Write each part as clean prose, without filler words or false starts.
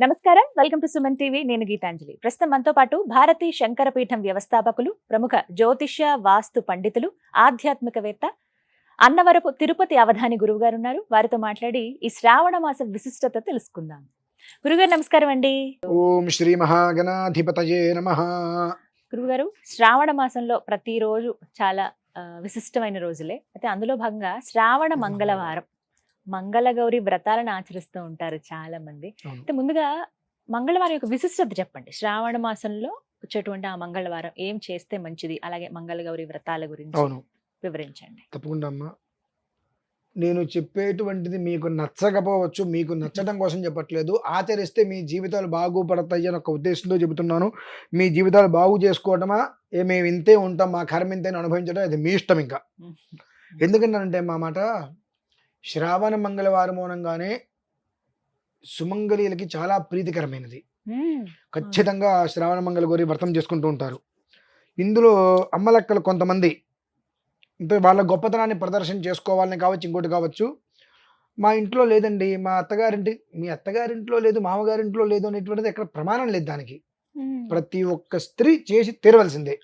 నమస్కారం, welcome to Suman TV. నేను గీతాంజలి. ప్రస్తుతం మనతో పాటు భారతీ శంకరపీఠం వ్యవస్థాపకులు, ప్రముఖ జ్యోతిష్య వాస్తు పండితులు, ఆధ్యాత్మికవేత్త, అన్నవరపు తిరుపతి అవధాని గురువు గారు ఉన్నారు. వారితో మాట్లాడి ఈ శ్రావణ మాస విశిష్టత తెలుసుకుందాం. గురుగారు నమస్కారం అండి. ఓం శ్రీ మహాగణాధిపతయే నమః. గురుగారు, శ్రావణ మాసంలో ప్రతిరోజు చాలా విశిష్టమైన రోజులే. అయితే అందులో భాగంగా శ్రావణ మంగళవారం మంగళగౌరి వ్రతాలను ఆచరిస్తూ ఉంటారు చాలా మంది. అయితే ముందుగా మంగళవారం యొక్క విశిష్టత చెప్పండి. శ్రావణ మాసంలో వచ్చేటువంటి ఆ మంగళవారం ఏం చేస్తే మంచిది, అలాగే మంగళగౌరి వ్రతాల గురించి వివరించండి. తప్పకుండా అమ్మా. నేను చెప్పేటువంటిది మీకు నచ్చకపోవచ్చు, మీకు నచ్చడం కోసం చెప్పట్లేదు. ఆచరిస్తే మీ జీవితాలు బాగుపడతాయి అని ఒక ఉద్దేశంతో చెబుతున్నాను. మీ జీవితాలు బాగు చేసుకోవటమా, మేము ఇంతే ఉంటాం, మా కర్మ ఇంతే అనుభవించడం, అది మీ ఇష్టం. ఇంకా ఎందుకంటే మా మాట, శ్రావణ మంగళవారం అనగానే సుమంగళీలకి చాలా ప్రీతికరమైనది. ఖచ్చితంగా శ్రావణ మంగళగౌరి వ్రతం చేసుకుంటూ ఉంటారు. ఇందులో అమ్మలక్కలు కొంతమంది అంటే వాళ్ళ గొప్పతనాన్ని ప్రదర్శన చేసుకోవాలని కావచ్చు, ఇంకోటి కావచ్చు. మా ఇంట్లో లేదండి, మీ అత్తగారింట్లో లేదు, మామగారింట్లో లేదు అనేటువంటిది ఎక్కడ ప్రమాణం లేదు. దానికి ప్రతి ఒక్క స్త్రీ చేసి తీరవలసిందే.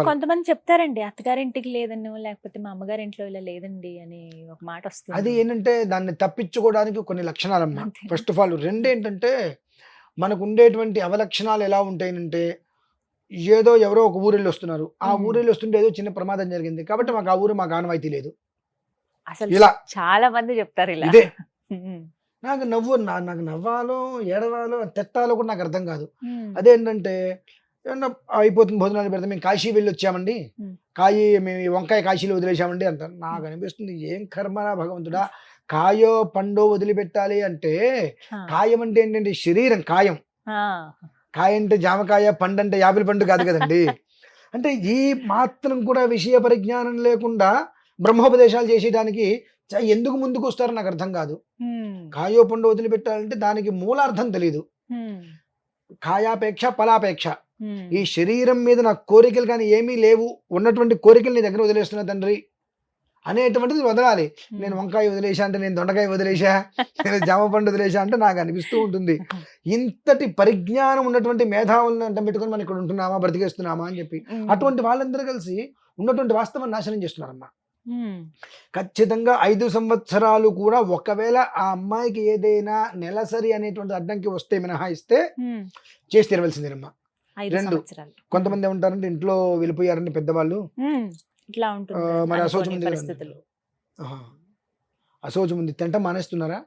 కొంతమంది చెప్తారండి, అత్తగారింటికి లేదని, లేకపోతే మా అమ్మగారింట్లో ఇలా లేదండి అని ఒక మాట వస్తుంది. అది ఏంటంటే దాన్ని తప్పించుకోవడానికి కొన్ని లక్షణాలమ్మా. ఫస్ట్ ఆఫ్ ఆల్ రెండేంటంటే, మనకు ఉండేటువంటి అవలక్షణాలు ఎలా ఉంటాయంటే, ఏదో ఎవరో ఒక ఊరెళ్ళి వస్తున్నారు, ఆ ఊరెళ్ళి వస్తుంటే ఏదో చిన్న ప్రమాదం జరిగింది కాబట్టి మాకు ఆ ఊరు మాకు ఆనవాయితీ లేదు. అసలు ఇలా చాలా మంది చెప్తారు. ఇలా ఇదే నాకు నవ్వాలో ఏడవాలో తెట్టాలో కూడా నాకు అర్థం కాదు. అదేంటంటే, ఏమన్నా అయిపోతుంది, భోజనాలు పెడతాం, మేము కాశీ వెళ్ళి వచ్చామండి, మేము వంకాయ కాశీలో వదిలేసామండి అంటారు. నాకు అనిపిస్తుంది, ఏం కర్మరా భగవంతుడా, కాయో పండో వదిలిపెట్టాలి అంటే, కాయం అంటే ఏంటంటే శరీరం, కాయం. కాయ అంటే జామకాయ, పండు అంటే యాపిల్ పండు కాదు కదండి. అంటే ఈ మాత్రం కూడా విషయ పరిజ్ఞానం లేకుండా బ్రహ్మోపదేశాలు చేసేయడానికి ఎందుకు ముందుకు వస్తారో నాకు అర్థం కాదు. కాయో పండు వదిలిపెట్టాలంటే దానికి మూలార్థం తెలీదు. కాయాపేక్ష ఫలాపేక్ష. ఈ శరీరం మీద నాకు కోరికలు కానీ ఏమీ లేవు, ఉన్నటువంటి కోరికలు నీ దగ్గర వదిలేస్తున్నా తండ్రి అనేటువంటిది వదలాలి. నేను వంకాయ వదిలేసా అంటే, నేను దొండకాయ వదిలేసా, నేను జామ పండు వదిలేసా అంటే నాకు అనిపిస్తూ ఉంటుంది, ఇంతటి పరిజ్ఞానం ఉన్నటువంటి మేధావులను అంటే పెట్టుకొని మనం ఇక్కడ ఉంటున్నామా, బ్రతికేస్తున్నామా అని చెప్పి. అటువంటి వాళ్ళందరూ కలిసి ఉన్నటువంటి వాస్తవాన్ని నాశనం చేస్తున్నారమ్మా. ఖచ్చితంగా 5 సంవత్సరాలు కూడా ఒకవేళ ఆ అమ్మాయికి ఏదైనా నెలసరి అనేటువంటి అడ్డంకి వస్తే మినహాయిస్తే చేసి తీరవలసిందేనమ్మా. 2, కొంతమంది ఏమంటారంటే ఇంట్లో వెళ్ళిపోయారని పెద్దవాళ్ళు, మరి అశౌచం ఉంది తింట మానేస్తున్నారా?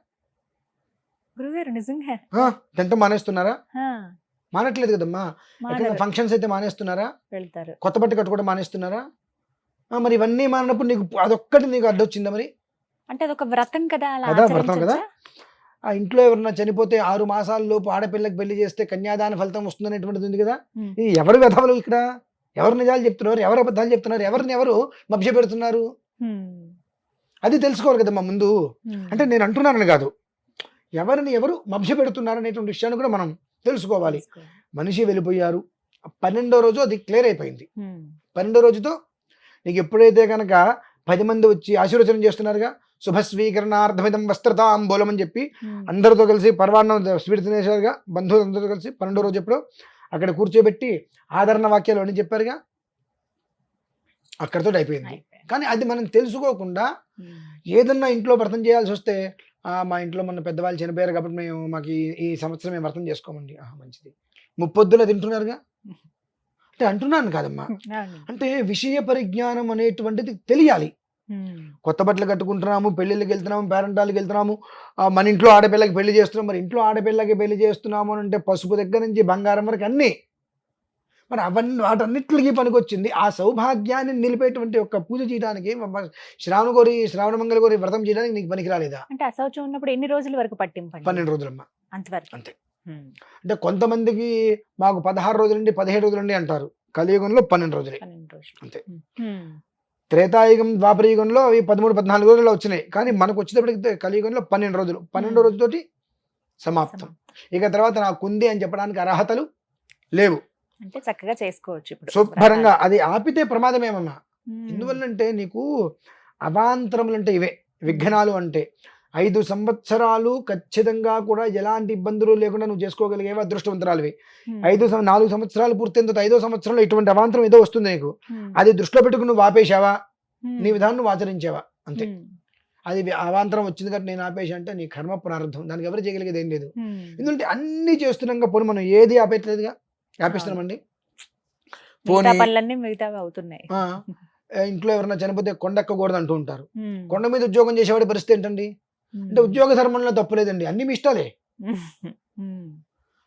తింట మానేస్తున్నారా? మానట్లేదు కదమ్మా. ఫంక్షన్స్ అయితే మానేస్తున్నారా? కొత్త బట్ట కట్టుకోవడం మానేస్తున్నారా? మరి ఇవన్నీ మానప్పుడు నీకు అదొక్కటి నీకు అడ్డొచ్చిందా? మరి అంటే అదొక వ్రతం కదా, వ్రతం కదా. ఆ ఇంట్లో ఎవరన్నా చనిపోతే 6 మాసాల లోపు ఆడపిల్లకి పెళ్లి చేస్తే కన్యాదాన ఫలితం వస్తుంది అనేటువంటిది ఉంది కదా. ఈ ఎవరు వెధవలు ఇక్కడ? ఎవరు నిజాలు చెప్తున్నారు, ఎవరు అబద్ధాలు చెప్తున్నారు, ఎవరిని ఎవరు మభ్య పెడుతున్నారు, అది తెలుసుకోవాలి కదమ్మా ముందు. అంటే నేను అంటున్నానని కాదు, ఎవరిని ఎవరు మభ్య పెడుతున్నారు అనేటువంటి విషయాన్ని కూడా మనం తెలుసుకోవాలి. మనిషి వెళ్ళిపోయారు, 12వ రోజు అది క్లియర్ అయిపోయింది. 12వ రోజుతో నీకు ఎప్పుడైతే కనుక 10 మంది వచ్చి ఆశీర్వచనం చేస్తున్నారుగా, శుభస్వీకరణార్థమిదం వస్త్రతాంబూలం అని చెప్పి అందరితో కలిసి పర్వాన్నం స్వీట్ తినేసారుగా, బంధువులందరితో కలిసి 12వ రోజు ఎప్పుడు అక్కడ కూర్చోబెట్టి ఆదరణ వాక్యాలు అని చెప్పారుగా, అక్కడితో అయిపోయింది. కానీ అది మనం తెలుసుకోకుండా ఏదన్నా ఇంట్లో వ్రతం చేయాల్సి వస్తే, మా ఇంట్లో మన పెద్దవాళ్ళు చనిపోయారు కాబట్టి మాకు ఈ సంవత్సరం మేము వ్రతం చేసుకోమండి. మంచిది, ముప్పొద్దులా తింటున్నారుగా అంటే అంటున్నాను కాదమ్మా. అంటే విషయ పరిజ్ఞానం అనేటువంటిది తెలియాలి. కొత్త బట్టలు కట్టుకుంటున్నాము, పెళ్ళిళ్ళకి వెళ్తున్నాము, పేరెంటాలకి వెళ్తున్నాము, మన ఇంట్లో ఆడపిల్లకి పెళ్లి చేస్తున్నాం. మరి ఇంట్లో ఆడపిల్లకి పెళ్లి చేస్తున్నాము అంటే పసుపు దగ్గర నుంచి బంగారం వరకు అన్నీ, మరి వాటన్నిటికి పనికొచ్చింది. ఆ సౌభాగ్యాన్ని నిలిపేటువంటి ఒక పూజ చేయడానికి శ్రావణ మంగళగౌరి వ్రతం చేయడానికి నీకు పనికి రాలేదా? అంటే అశౌచం ఉన్నప్పుడు ఎన్ని రోజుల వరకు పట్టింపు? 12 రోజులమ్మా, అంతే. అంటే కొంతమందికి మాకు 16 రోజుల నుండి 17 రోజుల నుండి అంటారు. కలియుగంలో 12 రోజులే అంతే. త్రేతాయుగం ద్వాపరయుగంలో అవి 13-14 రోజుల్లో వచ్చినాయి. కానీ మనకు వచ్చేటప్పటికి కలియుగంలో 12 రోజులు. 12వ రోజుతోటి సమాప్తం. ఇక తర్వాత నాకు ఉంది అని చెప్పడానికి అర్హతలు లేవు. అంటే చక్కగా చేసుకోవచ్చు శుభ్రంగా. అది ఆపితే ప్రమాదమేమమ్మా. ఎందువల్లంటే నీకు అవాంతరములు అంటే ఇవే విఘ్నాలు. అంటే 5 సంవత్సరాలు ఖచ్చితంగా కూడా ఎలాంటి ఇబ్బందులు లేకుండా నువ్వు చేసుకోగలిగేవి అదృష్టవంతరాలివి. 4 సంవత్సరాలు పూర్తయిన తర్వాత 5వ సంవత్సరంలో ఇటువంటి అవాంతరం ఏదో వస్తుంది నీకు. అది దృష్టిలో పెట్టుకుని నువ్వు ఆపేశావా, నీ విధానం నువ్వు ఆచరించావా అంతే. అది అవాంతరం వచ్చింది కాబట్టి నేను ఆపేసి అంటే నీ కర్మ ప్రారంభం, దానికి ఎవరు చేయగలిగేది ఏం లేదు. ఎందుకంటే అన్ని చేస్తున్నాక పోనీ మనం ఏది ఆపేయట్లేదుగా, ఆపేస్తున్నామండి. పోనీ పనులన్నీ మిగతావి అవుతున్నాయి. ఇంట్లో ఎవరైనా చనిపోతే కొండెక్కకూడదు అంటూ ఉంటారు. కొండ మీద ఉద్యోగం చేసేవాడి పరిస్థితి ఏంటండి అంటే ఉద్యోగ ధర్మంలో తప్పులేదండి, అన్ని మీ ఇష్టాలే.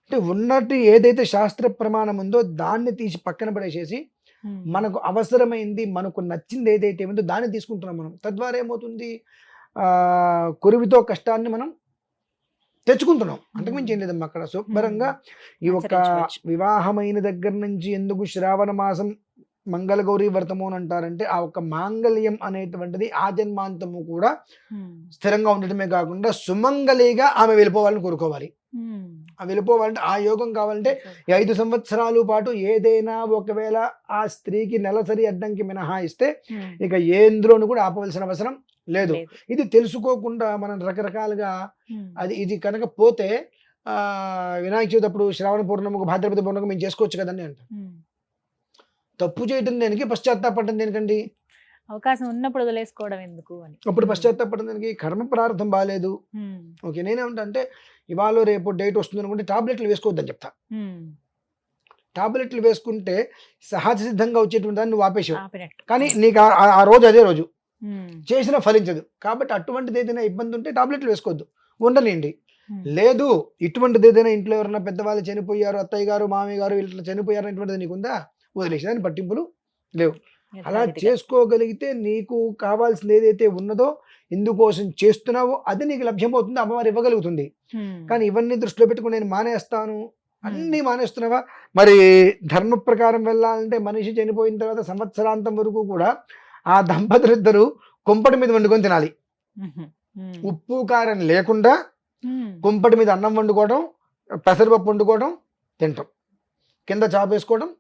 అంటే ఉన్నట్టు ఏదైతే శాస్త్ర ప్రమాణం ఉందో దాన్ని తీసి పక్కన పడేసేసి మనకు అవసరమైంది, మనకు నచ్చింది ఏదైతే ఉందో దాన్ని తీసుకుంటున్నాం మనం. తద్వారా ఏమవుతుంది, కొరివితో కష్టాన్ని మనం తెచ్చుకుంటున్నాం. అంతకుమించి ఏం లేదమ్మా. అక్కడ శుభ్రంగా ఈ ఒక వివాహమైన దగ్గర నుంచి ఎందుకు శ్రావణ మాసం మంగళగౌరి వ్రతము అని అంటారంటే ఆ ఒక మాంగళ్యం అనేటువంటిది ఆ జన్మాంతము కూడా స్థిరంగా ఉండటమే కాకుండా సుమంగళిగా ఆమె వెళ్ళిపోవాలని కోరుకోవాలి. ఆ వెళ్ళిపోవాలంటే ఆ యోగం కావాలంటే 5 సంవత్సరాల పాటు ఏదైనా ఒకవేళ ఆ స్త్రీకి నెలసరి అడ్డంకి మినహాయిస్తే ఇక ఏంద్రోను కూడా ఆపవలసిన అవసరం లేదు. ఇది తెలుసుకోకుండా మనం రకరకాలుగా ఇది కనుక పోతే వినాయక చవితి అప్పుడు శ్రావణ పౌర్ణమికి భాద్రపద పౌర్ణమికి మేము చేసుకోవచ్చు కదండి అంట. తప్పు చేయటం దేనికి, పశ్చాత్తాపడటం దేనికండి? అవకాశం ఉన్నప్పుడు వదిలేసుకోవడం ఎందుకు అని. అప్పుడు పశ్చాత్తాపడటం దేనికి? కర్మ ప్రారంభం బాగాలేదు. ఓకే, నేనేమంటా అంటే ఇవాళ రేపు డేట్ వస్తుంది అనుకుంటే టాబ్లెట్లు వేసుకోవద్దని చెప్తా. టాబ్లెట్లు వేసుకుంటే సహజ సిద్ధంగా వచ్చేటువంటి దాన్ని నువ్వు ఆపేసావు, కానీ నీకు ఆ రోజు అదే రోజు చేసినా ఫలించదు. కాబట్టి అటువంటిది ఏదైనా ఇబ్బంది ఉంటే టాబ్లెట్లు వేసుకోవద్దు, ఉండలేండి. లేదు ఇటువంటిది ఏదైనా ఇంట్లో ఎవరైనా పెద్దవాళ్ళు చనిపోయారు, అత్తయ్య గారు మామయ్య గారు ఇట్లా చనిపోయారు అనేటువంటిది నీకుందా, వదిలేసేదాన్ని పట్టింపులు లేవు. అలా చేసుకోగలిగితే నీకు కావాల్సింది ఏదైతే ఉన్నదో ఎందుకోసం చేస్తున్నావో అది నీకు లభ్యమవుతుంది, అమ్మవారు ఇవ్వగలుగుతుంది. కానీ ఇవన్నీ దృష్టిలో పెట్టుకుని నేను మానేస్తాను, అన్నీ మానేస్తున్నావా? మరి ధర్మ ప్రకారం వెళ్ళాలంటే మనిషి చనిపోయిన తర్వాత సంవత్సరాంతం వరకు కూడా ఆ దంపతులిద్దరూ కుంపటి మీద వండుకొని తినాలి. ఉప్పు కారం లేకుండా కుంపటి మీద అన్నం వండుకోవడం, పెసరపప్పు వండుకోవడం, తింటాం, కింద చాపేసుకోవడం,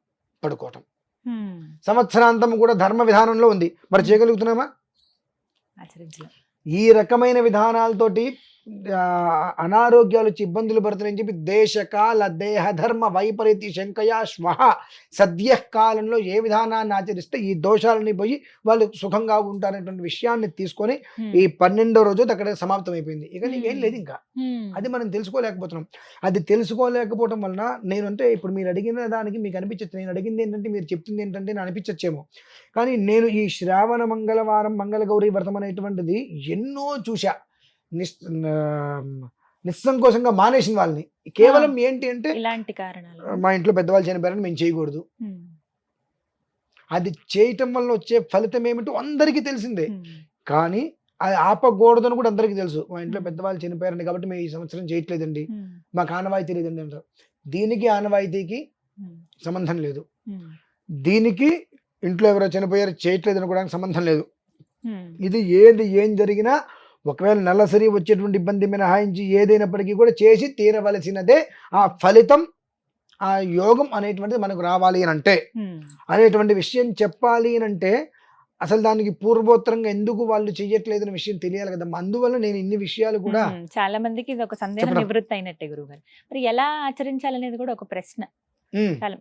పడుకోవటం. సంవత్సరాంతం కూడా ధర్మ విధానంలో ఉంది. మరి చేయగలుగుతున్నామా? ఈ రకమైన విధానాలతోటి అనారోగ్యాలు వచ్చి ఇబ్బందులు పడుతున్నాయని చెప్పి దేశకాల దేహ ధర్మ వైపరీతి శంకయా శ్వహ సద్య కాలంలో ఏ విధానాన్ని ఆచరిస్తే ఈ దోషాలని పోయి వాళ్ళు సుఖంగా ఉంటారనేటువంటి విషయాన్ని తీసుకొని ఈ 12వ రోజు అక్కడ సమాప్తం అయిపోయింది. ఇక నీకేం లేదు ఇంకా. అది మనం తెలుసుకోలేకపోతున్నాం. అది తెలుసుకోలేకపోవడం వలన నేను అంటే ఇప్పుడు మీరు అడిగిన దానికి మీకు అనిపించచ్చు, నేను అడిగింది ఏంటంటే మీరు చెప్తుంది ఏంటంటే నేను అనిపించచ్చేమో, కానీ నేను ఈ శ్రావణ మంగళవారం మంగళగౌరి వ్రతం అనేటువంటిది ఎన్నో చూసా. నిస్సంకోచంగా మానేసిన వాళ్ళని. కేవలం ఏంటి అంటే ఇలాంటి కారణాలు, మా ఇంట్లో పెద్దవాళ్ళు చనిపోయారని మేము చేయకూడదు. అది చేయటం వల్ల వచ్చే ఫలితం ఏమిటో అందరికీ తెలిసిందే, కానీ అది ఆపకూడదని కూడా అందరికీ తెలుసు. మా ఇంట్లో పెద్దవాళ్ళు చనిపోయారండి కాబట్టి మేము ఈ సంవత్సరం చేయట్లేదండి, మాకు ఆనవాయితీ లేదండి అంటారు. దీనికి ఆనవాయితీకి సంబంధం లేదు, దీనికి ఇంట్లో ఎవరో చనిపోయారు చేయట్లేదు అనుకోవడానికి సంబంధం లేదు. ఇది ఏం జరిగినా ఒకవేళ నెలసరి వచ్చేటువంటి ఇబ్బంది మినహాయించి ఏదైనప్పటికీ కూడా చేసి తీరవలసినదే. ఆ ఫలితం, ఆ యోగం అనేటువంటిది మనకు రావాలి అని అంటే, అనేటువంటి విషయం చెప్పాలి అని అంటే అసలు దానికి పూర్వోత్తరంగా ఎందుకు వాళ్ళు చెయ్యట్లేదనే విషయం తెలియాలి కదా. అందువల్ల నేను ఇన్ని విషయాలు కూడా చాలా మందికి ఇది ఒక సందేహం నివృత్తి అయినట్టే గురుగారు. మరి ఎలా ఆచరించాలనేది కూడా ఒక ప్రశ్న.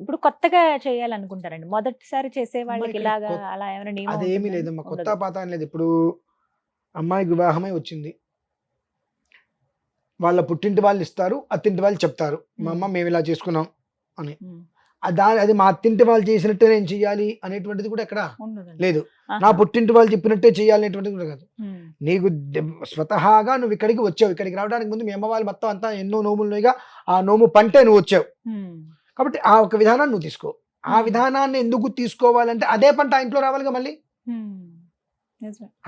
ఇప్పుడు కొత్తగా చేయాలనుకుంటారండి, మొదటిసారి చేసే వాళ్ళకి ఇలాగా అలా ఏమైనా నియమం? అదేమీ లేదమ్మా, కొత్త పాత అని లేదు. ఇప్పుడు అమ్మాయికి వివాహమై వచ్చింది, వాళ్ళ పుట్టింటి వాళ్ళు ఇస్తారు, అత్తింటి వాళ్ళు చెప్తారు మా అమ్మ మేము ఇలా చేసుకున్నాం అని. అది మా అత్తింటి వాళ్ళు చేసినట్టే నేను చెయ్యాలి అనేటువంటిది కూడా ఎక్కడ లేదు. నా పుట్టింటి వాళ్ళు చెప్పినట్టే చెయ్యాలి అనేటువంటిది కూడా కాదు. నీకు స్వతహాగా నువ్వు ఇక్కడికి వచ్చావు, ఇక్కడికి రావడానికి ముందు మీ అమ్మ వాళ్ళు మొత్తం అంతా ఎన్నో నోములుగా ఆ నోము పంటే నువ్వు వచ్చావు కాబట్టి ఆ ఒక విధానాన్ని నువ్వు తీసుకో. ఆ విధానాన్ని ఎందుకు తీసుకోవాలంటే అదే పంట ఆ ఇంట్లో రావాలిగా, మళ్ళీ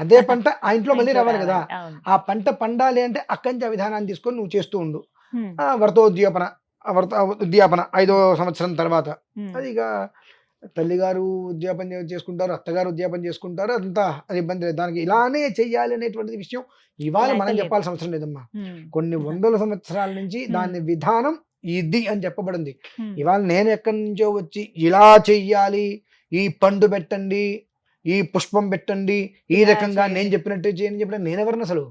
అదే పంట ఆ ఇంట్లో మళ్ళీ రావాలి కదా. ఆ పంట పండాలి అంటే అక్కడి నుంచి ఆ విధానాన్ని తీసుకొని నువ్వు చేస్తూ ఉండు. వ్రతోద్యాపన 5వ సంవత్సరం తర్వాత అది ఇక తల్లిగారు ఉద్యాపన చేసుకుంటారు, అత్తగారు ఉద్యాపన చేసుకుంటారు, అదంతా అది ఇబ్బంది లేదు. దానికి ఇలానే చెయ్యాలి అనేటువంటి విషయం ఇవాళ మనం చెప్పాల్సిన అవసరం లేదమ్మా. కొన్ని వందల సంవత్సరాల నుంచి దాని విధానం ఇది అని చెప్పబడింది. ఇవాళ నేను ఎక్కడి నుంచో వచ్చి ఇలా చెయ్యాలి, ఈ పండు పెట్టండి, ఈ పుష్పం పెట్టండి, ఈ ఇలా రకంగా చేయండి. నేను చెప్పినట్టే చేయని చెప్పిన నేనెవరిని అసలు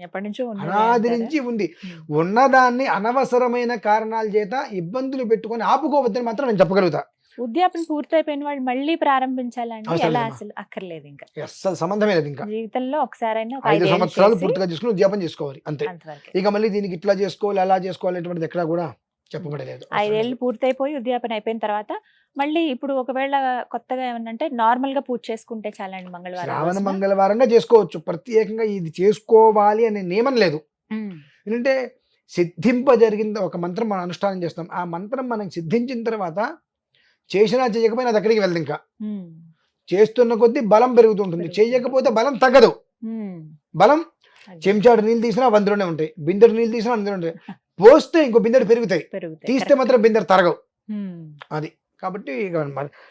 ఎప్పటి నుంచో ఉన్నదే అనాది అంటారా? నుంచి ఉంది. ఉమ్, ఉన్నదాన్ని అనవసరమైన కారణాల చేత ఇబ్బందులు పెట్టుకొని ఆపుకోవద్దని మాత్రం నేను చెప్పగలుగుతా. ఉద్యాపన పూర్తయిపోయిన వాళ్ళు మళ్ళీ ప్రారంభించాలండి? అవసరం ఎలా లేదమ్మా. అసలు? అక్కర్లేదు ఇంకా. అస్సలు సంబంధమే లేదు ఇంకా. జీవితంలో ఒకసారైనా ఒక 5 5 ఏళ్ళు సంవత్సరాలు చేసి పూర్తిగా చేసుకుని ఉద్యాపన చేసుకోవాలి అంతే. అంతవరకు. ఇక మళ్ళీ దీనికి ఇట్లా చేసుకోవాలి అలా చేసుకోవాలి అనేటువంటిది ఎక్కడా కూడా చెప్పబడలేదు. 5 ఏళ్ళు పూర్తయిపోయి ఉద్యాపన అయిపోయిన తర్వాత మళ్ళీ ఇప్పుడు ఒకవేళ కొత్తగా ఏమన్నంటే నార్మల్ గా పూజ చేసుకుంటే చాలండి మంగళవారం శ్రావణ రోజున? మంగళవారంగా చేసుకోవచ్చు. ప్రత్యేకంగా ఇది చేసుకోవాలి అనే నియమం లేదు. ఉమ్, ఏంటంటే సిద్ధింప జరిగింది ఒక మంత్రం మనం అనుష్ఠానం చేస్తాం. ఆ మంత్రం మనకి సిద్ధించిన తర్వాత చేసినా చేయకపోయినా అది అక్కడికి వెళ్ళదు. ఇంకా ఉమ్, చేస్తున్న కొద్దీ బలం పెరుగుతుంటుంది. చేయకపోతే బలం తగ్గదు. ఉమ్, బలం అది చెంచాడు నీళ్ళు తీసినా అందులోనే ఉంటాయి, బిందెడు నీళ్ళు తీసినా అందులో ఉంటాయి. పోస్తే ఇంకో బిందెడు పెరుగుతాయి, పెరుగుతాయి. తీస్తే correct. మాత్రం బిందెడు తరగవు. ఉమ్, అది కాబట్టి ఇక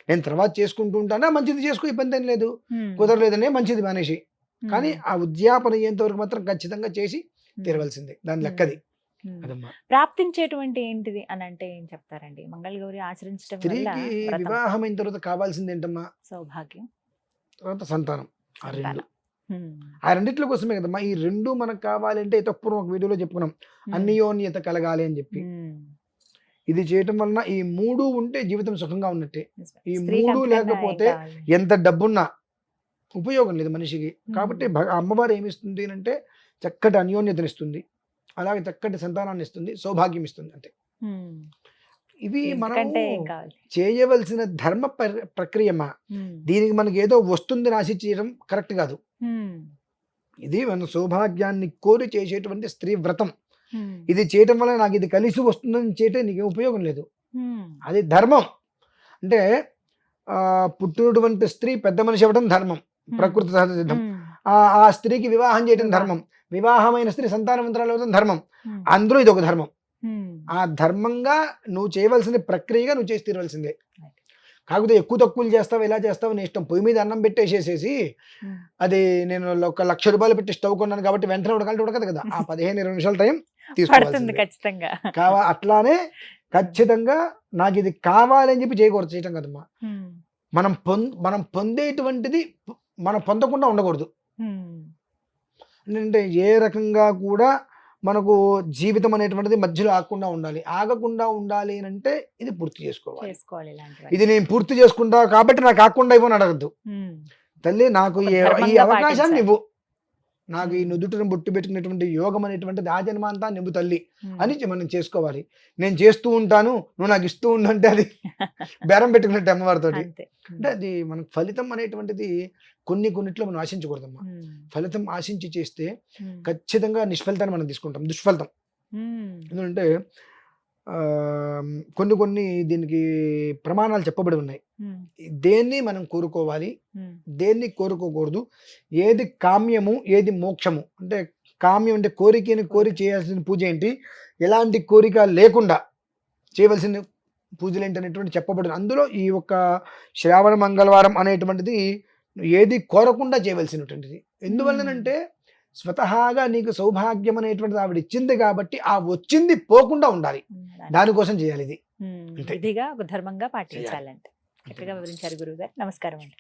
నేను తర్వాత చేసుకుంటూ ఉంటానా, మంచిది చేసుకో, ఇబ్బంది ఏం లేదు. ఉమ్, కుదరలేదనే మంచిది మానేసి, ఉమ్, కానీ ఆ ఉద్యాపన అయ్యేంత వరకు మాత్రం ఖచ్చితంగా చేసి ఉమ్, తీరవలసిందే. దాని ఉమ్, లెక్కది ఉమ్. అదమ్మా. ప్రాప్తించేటువంటి ఏంటిది అని అంటే ఏం చెప్తారండి? మంగళగౌరి ఆచరించడం వల్ల స్త్రీకి వ్రతం వివాహం అయిన తర్వాత కావాల్సింది ఏంటమ్మా? సౌభాగ్యం, తర్వాత సంతానం. ఆ రెండు, సంతానం. ఉమ్, ఆ రెండిట్ల కోసమే కదమ్మా. ఈ రెండు మనకు కావాలంటే తప్పుడు ఒక వీడియోలో చెప్పుకున్నాం, ఉమ్, అన్యోన్యత కలగాలి అని చెప్పి. ఉమ్, ఇది చేయటం వలన ఈ మూడు ఉంటే జీవితం సుఖంగా ఉన్నట్టే. నిజమే. ఈ స్త్రీకి మూడు అంతకన్నా ఏం లేకపోతే కావాలి? ఎంత డబ్బున్నా ఉపయోగం లేదు మనిషికి. కాబట్టి అమ్మవారు ఏమిస్తుంది అంటే చక్కటి అన్యోన్యతనిస్తుంది, అలాగే చక్కటి సంతానాన్ని ఇస్తుంది, సౌభాగ్యం ఇస్తుంది అంతే. ఉమ్, ఇవి మనం ఇంతకంటే ఏం కావాలి? చేయవలసిన ధర్మ ప్రక్రియమా. ఉమ్, దీనికి మనకి ఏదో వస్తుంది రాసి చేయడం కరెక్ట్ కాదు. ఉమ్, ఇది మన సౌభాగ్యాన్ని కోరి చేసేటువంటి స్త్రీ వ్రతం. ఉమ్, ఇది చేయటం వల్ల నాకు ఇది కలిసి వస్తుందని చేయటం నీకు ఉపయోగం లేదు. ఉమ్, అది ధర్మం. అంటే పుట్టినటువంటి స్త్రీ పెద్ద మనిషి అవ్వడం ధర్మం, ప్రకృతి సహజ సిద్ధం. ఉమ్, ఆ స్త్రీకి వివాహం చేయడం ధర్మం, వివాహమైన స్త్రీ సంతానవంతురాలు అవ్వడం ధర్మం. ఉమ్, అందులో ఇది ఒక ధర్మం. ఉమ్, ఆ ధర్మంగా నువ్వు చేయవలసిన ప్రక్రియగా నువ్వు చేసి తీరవలసిందే. కాకపోతే ఎక్కువ తక్కువలు చేస్తావు, ఇలా చేస్తావు నీ ఇష్టం. పొయ్యి మీద అన్నం పెట్టేసేసేసి ఉమ్, అది నేను ఒక ₹1,00,000 పెట్టి స్టవ్ కొన్నాను కాబట్టి వెంటనే ఉడకాలంటే ఉడకదు కదా. ఆ 15-20 నిమిషాల టైం పడుతుంది తీసుకోవాల్సిందే. ఖచ్చితంగా. అట్లానే ఖచ్చితంగా నాకు ఇది కావాలని చెప్పి చేయకూడదు, చేయటం కదమ్మా. ఉమ్, మనం పొందేటువంటిది మనం పొందకుండా ఉండకూడదు. ఉమ్, అంటే ఏ రకంగా కూడా మనకు జీవితం అనేటువంటిది మధ్యలో ఆగకుండా ఉండాలి. ఆగకుండా ఉండాలి అని అంటే ఇది పూర్తి చేసుకోవాలి. చేసుకోవాలి ఇలాంటివి. ఇది నేను పూర్తి చేసుకుంటా కాబట్టి నాకు ఆగకుండా ఇవ్వని అడగద్దు. ఉమ్, తల్లి నాకు ఒక ఈ ధర్మంగా అవకాశాన్ని పాటించాలి. ఇవ్వు, నాకు ఈ ఉమ్, నుదుటిని బొట్టు పెట్టుకునేటువంటి యోగం అనేటువంటిది ఆ జన్మాంతా నివ్వు తల్లి ఉమ్. అని మనం చేసుకోవాలి. నేను చేస్తూ ఉంటాను, నువ్వు నాకు ఇస్తూ ఉండు అంటే అది బేరం పెట్టుకున్నట్టు అమ్మవారితోటి. అంతే. అంటే అది మనకు ఫలితం అనేటువంటిది కొన్నిట్లో మనం ఆశించకూడదమ్మా. ఉమ్, ఫలితం ఆశించి చేస్తే ఉమ్, ఖచ్చితంగా నిష్ఫలితాన్ని మనం తీసుకుంటాం, దుష్ఫలితం. ఉమ్, ఎందుకంటే కొన్ని దీనికి ప్రమాణాలు చెప్పబడి ఉన్నాయి. ఉమ్, దేన్ని మనం కోరుకోవాలి, ఉమ్, దేన్ని కోరుకోకూడదు, ఏది కామ్యము, ఏది మోక్షము. అంటే కామ్యం అంటే కోరికని కోరి చేయాల్సిన పూజ ఏంటి, ఎలాంటి కోరిక లేకుండా చేయవలసిన పూజలు ఏంటి అనేటువంటి చెప్పబడింది. అందులో ఈ యొక్క శ్రావణ మంగళవారం అనేటువంటిది ఏది కోరకుండా చేయవలసినటువంటిది. ఎందువల్లనంటే స్వతహాగా నీకు సౌభాగ్యం అనేటువంటిది ఆవిడ ఇచ్చింది కాబట్టి ఆ వచ్చింది పోకుండా ఉండాలి, దానికోసం చేయాలి. ఇది ఉమ్, అంతే. విధిగా ఒక ధర్మంగా చేయాలి. పాటించాలంటే. చక్కగా వివరించారు గురువు గారు. నమస్కారం అండి.